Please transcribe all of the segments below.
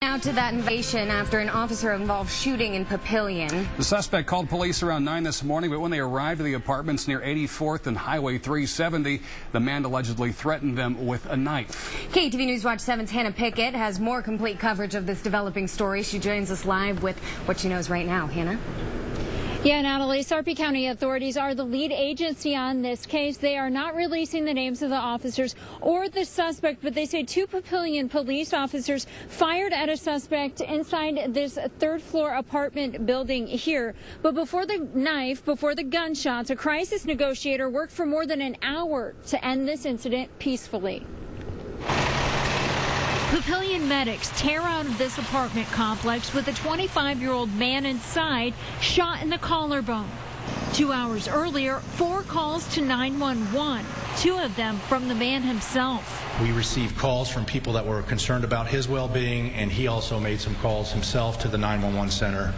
Now to that invasion after an officer-involved shooting in Papillion. The suspect called police around 9 this morning, but when they arrived at the apartments near 84th and Highway 370, the man allegedly threatened them with a knife. KTV News Watch 7's Hannah Pickett has more complete coverage of this developing story. She joins us live with what she knows right now. Hannah? Yeah, Natalie, Sarpy County authorities are the lead agency on this case. They are not releasing the names of the officers or the suspect, but they say two Papillion police officers fired at a suspect inside this third-floor apartment building here. But before the gunshots, a crisis negotiator worked for more than an hour to end this incident peacefully. Papillion medics tear out of this apartment complex with a 25-year-old man inside shot in the collarbone. 2 hours earlier, 4 calls to 911, 2 of them from the man himself. We received calls from people that were concerned about his well-being, and he also made some calls himself to the 911 center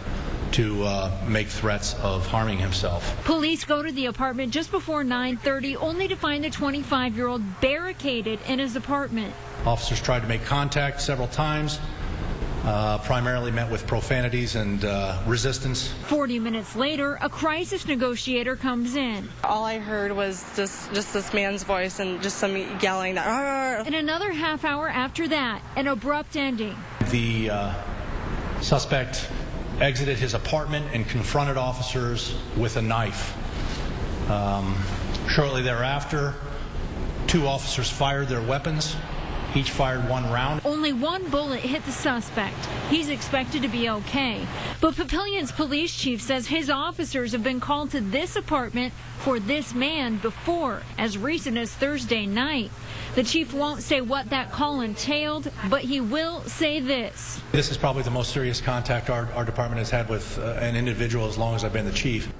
to make threats of harming himself. Police go to the apartment just before 9:30, only to find the 25-year-old barricaded in his apartment. Officers tried to make contact several times, primarily met with profanities and resistance. 40 minutes later, a crisis negotiator comes in. All I heard was just this man's voice and just some yelling. And another half hour after that, an abrupt ending. The suspect exited his apartment and confronted officers with a knife. Shortly thereafter, 2 officers fired their weapons. Each fired 1 round. Only 1 bullet hit the suspect. He's expected to be okay. But Papillion's police chief says his officers have been called to this apartment for this man before, as recent as Thursday night. The chief won't say what that call entailed, but he will say this. This is probably the most serious contact our department has had with an individual as long as I've been the chief.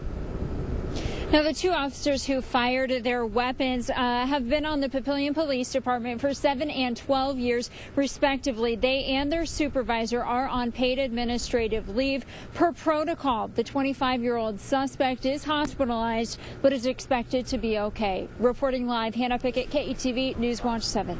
Now, the 2 officers who fired their weapons have been on the Papillion Police Department for 7 and 12 years, respectively. They and their supervisor are on paid administrative leave. Per protocol, the 25-year-old suspect is hospitalized but is expected to be okay. Reporting live, Hannah Pickett, KTV News Watch 7.